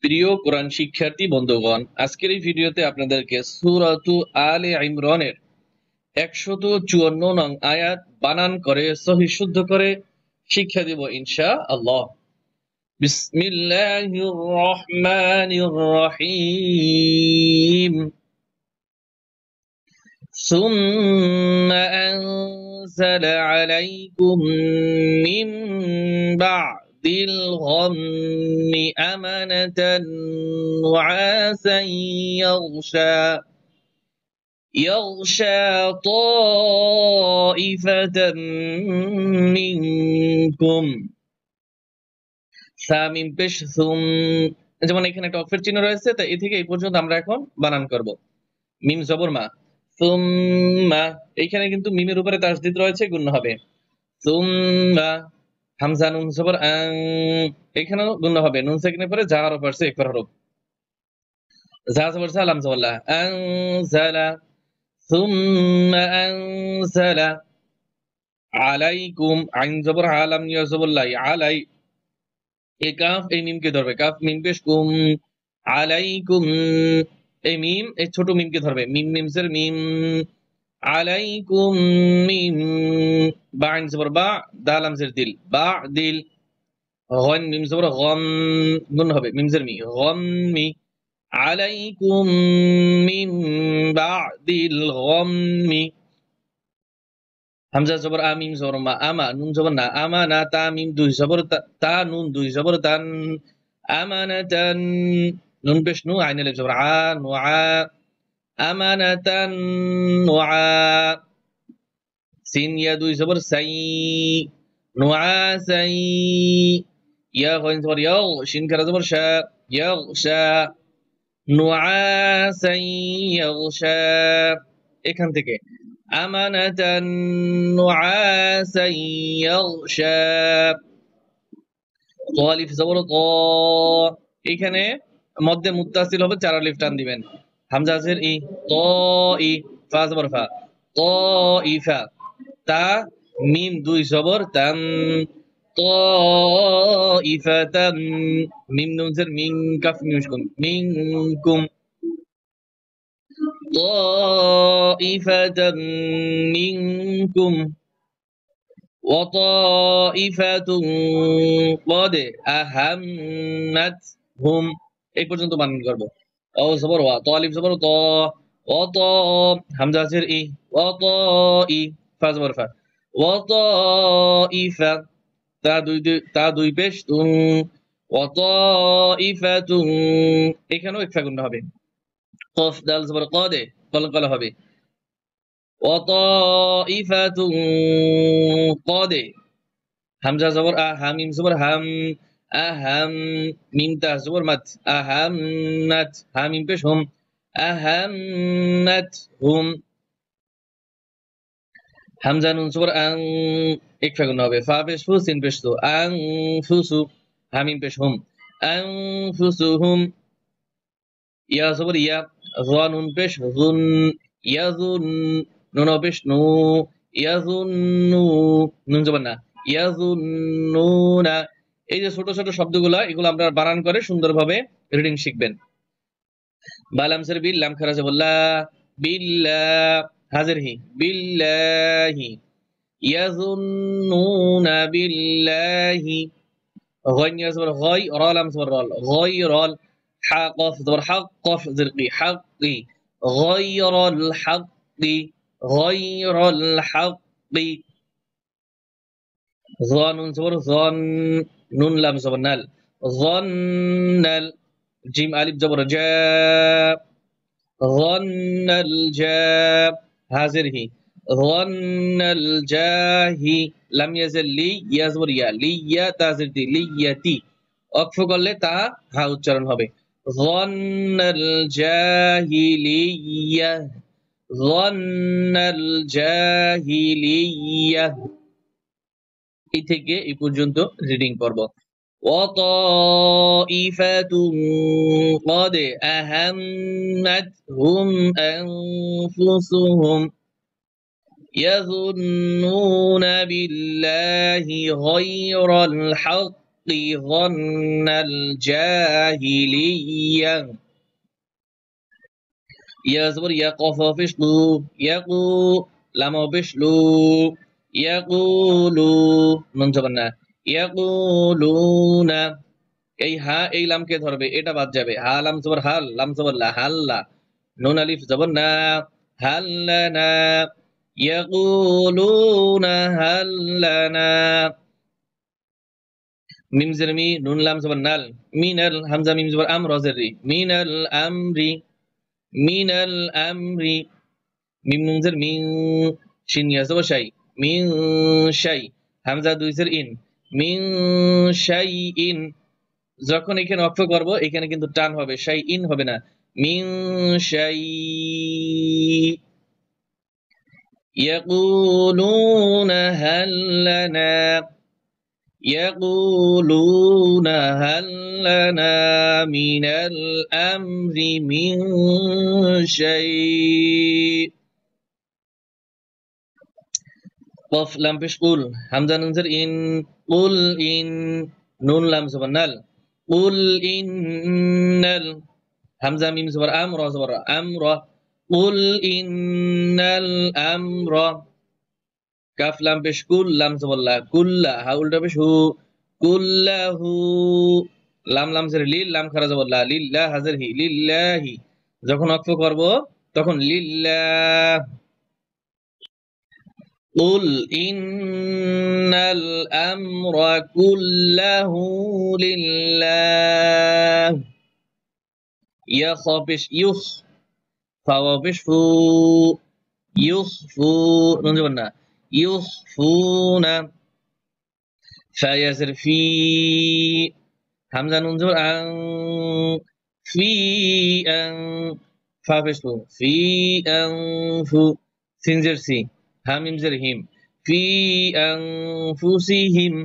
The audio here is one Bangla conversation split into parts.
প্রিয় কোরআন শিক্ষার্থী বন্ধুগণ, আজকের এই ভিডিওতে আপনাদেরকে সূরাতু আলে ইমরানের 154 নং আয়াত বানান করে সহিহ শুদ্ধ করে শিক্ষা দেব ইনশাআল্লাহ। বিসমিল্লাহির রহমানির রহিম। সুম্মা আনজালা আলাইকুম মিন বা'দিল গম্মি আমানাতান নুআসান يغشى طائفة منكم সামিম পেশ সুম। যেমন এখানে একটা অক্ষর চিহ্ন রয়েছে, তাই এ থেকে এই পর্যন্ত আমরা এখন বানান করব। মিম জবর মা, সুম্মা। এইখানে কিন্তু মিমের উপরে তাসদিদ রয়েছে, গুণ হবে সুম্মা। হামজা নুন জবর আং, এখানেও গুণ হবে। নুন সাকিনের পরে যা হরফ আসছে একবার হরফ, যা জবর যা লাম জবর লা, আনজালা। ثم أنزل عليكم عين زبر عالم يا زبر লাই আলাই। এই কাফ এই মিমকে ধরবে, কাফ মিম পেশ কুম। আলাইকুম এই মিম এই ছোট মিমকে ধরবে, মিম মিমসের মিম। আলাইকুম মিম। বা আইন জবর বা, দাল হামজের দিল, বা দিল। গন মিম জবর গম, গুণ হবে মিমসের মি, গম্মি। আলাইকুম মিন বা'দিল গম্মি। হামজা জবর আমিম জবর মা, আমা নুন জবর না, আমানা তা মিম দুই জবর তা নুন দুই জবর তান, আমানাতান। নুন পেশ নু আইন আলিফ জবর আ, নুআ। আমানাতান নুআ। সিন ইয়া দুই জবর সাই, নুআসাই। ইয়া গইন জবর ইয়াও, শিন কারা জবর শা, ইয়াগশা। নুআসাই ইয়াগশা। এখান থেকে আমানাতান নুআসাই ইয়াগশা। আলিফ জবর ত, এখানে মধ্যে মুত্তাসিল হবে, চার আলিফ টান দিবেন। হামজা জের ই, ত ই। ফা জবর ফা, ত ইফা। তা মিম দুই জবর তাম, ত ইফাতাম। মিম নুন জের মিন, কাফ মিম শুকুন, মিনকুম। طائفة منكم وطائفة قد أهمتهم। এই পর্যন্ত বানান করব। ও জবর ওয়া, ত আলিফ জবর ত, ও ত। হামজা জের ই, ও ত ই। ফা জবর ফা, ও ত ইফা। তা দুই পেশ তুম, ও ত ইফা তুম। এখানেও একফা গুণ হবে। কফ দাল জবর কদে, কলকলা হবে। ওয়াতাইফাতুন কদে। হামজা জবর আ, হামিম জবর হাম, আহাম। মিম তা জবর মাত, আহাম্মাত। হামিম পেশ হুম, আহাম্মাত হুম। হামজা নুন জবর আং, একফা গুণ হবে। ফা পেশ ফু, সিন পেশ তু, আং ফুসু। হামিম পেশ হুম, আং ফুসুহুম। ইয়া জবর ইয়া, য নুন পেশ যুন, ইয়াজুন। নুন পেশ নু, ইয়াজুন্নু। নুন জবর না, ইয়াজুন্নুনা। এই যে ছোট ছোট শব্দগুলা, এগুলো আমরা বানান করে সুন্দরভাবে রিডিং শিখবেন। বালামসের বিল, লাম খারা জবর লা, বিল্লাহ। হাজের হি, বিল্লাহি। ইয়াজুন্নুনা বিল্লাহি। غين يزبر غي، را لام زبر رال، غير. قاف زبر حق، قاف زرقي، حقي. غير الحق، غير الحق. ظن زبر ظن، نون لام زبر نال، ظن. جيم ألف زبر جاء، ظن الجاء. هازره ظن الجاهي، لم يزل لي يزبر يا، লিয়া তাজির দি, লিয়াতি। অক্ফ করলে তা হা উচ্চারণ হবে। যন্নাল জাহিলিয়া, যন্নাল জাহিলিয়া। এই থেকে এই পর্যন্ত রিডিং করব। ওয়াতাইফাতুন قد أهمتهم أنفسهم يظنون بالله غير الحق ظن الجاهلية يا زبر يا قاف فشلو يقو لام فشلو يقولو নুন জবর না يقولون এই হা এই লামকে ধরবে এটা বাদ যাবে হা লাম জবর হাল লাম জবর লা হাল্লা নুন আলিফ জবর না হাল্লানা ইয়াকুলুনা হাল্লানা মিম জের মি নুন লাম জবর নাল মিনাল হামজা মিম জবর আম র জের রি মিনাল আমরি মিম নুন জের মিন শিন ইয়া জবর শাই মিন শাই হামজা দুই জের ইন মিন শাইইন যখন এখানে অক্ষ করব এখানে কিন্তু টান হবে শাই ইন হবে না মিন শাই ইয়াকুলুনা হাল্লানা মিনাল আমরি মিন শাই কফ লাম পেশ কুল হামজা নুন জের ইন কুল ইন নুন লাম জবর নাল কুল ইন্নাল হামজা মিম জবর আম র জবর আমরা কুল ইন্নাল আমরা কাফ লাম পেশ কুল লাম জবর লা কুল্লা হা উল্টা পেশ হু কুল্লাহু লাম লাম জের লিল লাম খারা জবর লা লিল্লাহ হাজের হি লিল্লাহি যখন ওয়াকফ করব তখন লিল্লাহ قل إن الأمر كله لله يخبش يخ فوابش فو يخفو ننجبنا يخفون فيزر في همزة ننجبر عن في أن فابش فو في أنفو سنجر سي হামিম জের হিম ফি আনফুসিহিম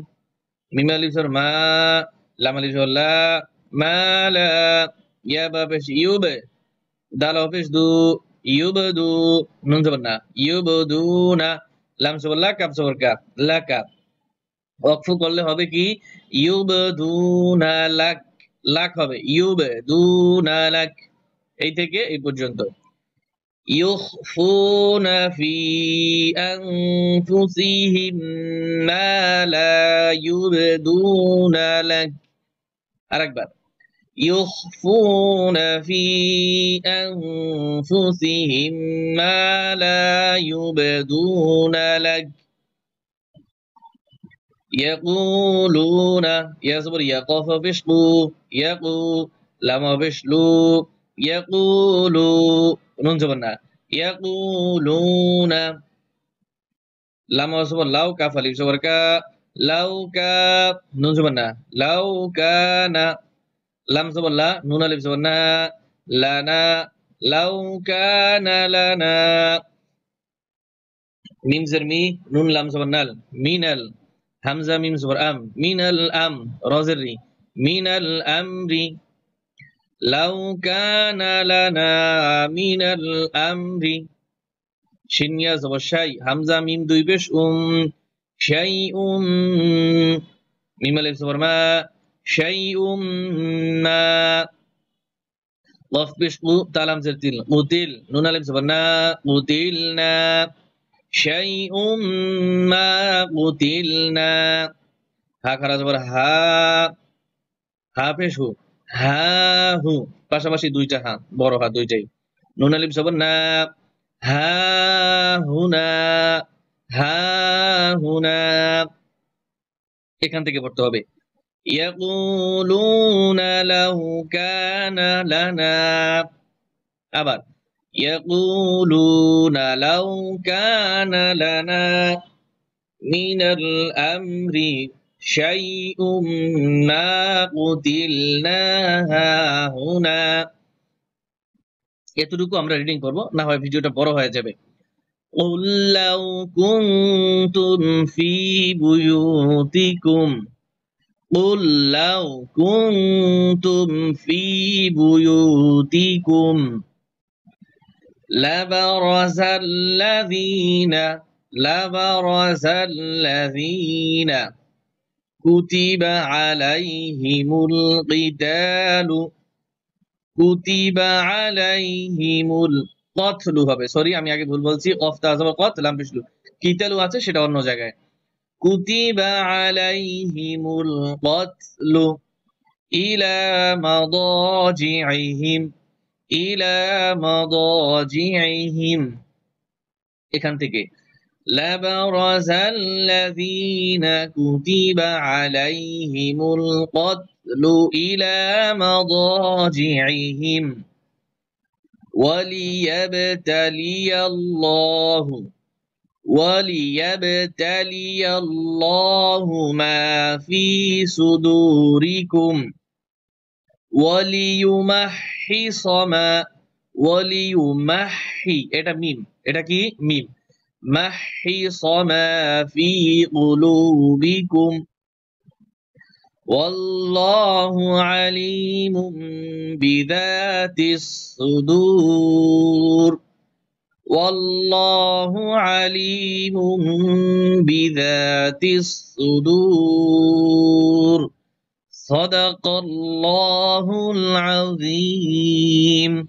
মিম আলিফ জের মা লাম আলিফ জের লা মা লা ইয়া বা পেশ ইউব দাল পেশ দু ইউবদু নুন জবর না ইউবদুনা লাম জবর লা কাফ জবর কা লাকা ওয়াকফ করলে হবে কি ইউবদুনা লাক লাক হবে ইউবদুনা লাক এই থেকে এই পর্যন্ত يخفون في أنفسهم ما لا يبدون لك أكبر يخفون في أنفسهم ما لا يبدون لك يقولون يا صبر يا قاف بشلو يقو لما بشلو يقولوا নুন জবর না ইয়াকুলুনা লাম জবর লাউ কাফ আলিফ জবর কা লাউ কা নুন জবর না লাউ কানা লাম জবর লা নুন আলিফ জবর না লানা লাউ কানা লানা মিম জের মি নুন লাম জবর নাল মিনাল হামজা মিম জবর আম মিনাল আম র জের রি মিনাল আমরি লাউ কানা লানা মিনাল আমরি শিন ইয়া জবর শাই হামজা মিম দুই পেশ শাইউম মিম আলিফ জবর মা শাইউম মা কফ পেশ কু তালাম জের তিল উতিল নুন আলিফ জবর না উতিলনা শাইউম মা উতিলনা হা খারা জবর হা হা পেশ হু হা হু পাশাপাশি দুইটা হা বড় হা দুইটাই নুন আলিফ জবর না হা হুনা এখান থেকে পড়তে হবে ইয়াকুলুনা লাউ কানা লানা আবার ইয়াকুলুনা লাউ কানা লানা মিনাল আমরি শাইউম মা কুতিলনা হাহুনা এতটুকু আমরা রিডিং করব না হয় ভিডিওটা বড় হয়ে যাবে قل لو كنتم في بيوتكم قل لو كنتم في بيوتكم لبرز الذين كتب عليهم القتال كتب عليهم القتل হবে সরি আমি আগে ভুল বলছি কফ তা যাব কত লাম পেশলু কিতালু আছে সেটা অন্য জায়গায় كتب عليهم القتل إلى مضاجعهم إلى مضاجعهم এখান থেকে لبرز الذين كتب عليهم القتل إلى مضاجعهم وليبتلي الله ما في صدوركم وليمحص ما وليمحي এটা মিম এটা কি মিম محص ما في قلوبكم والله عليم بذات الصدور والله عليم بذات الصدور صدق الله العظيم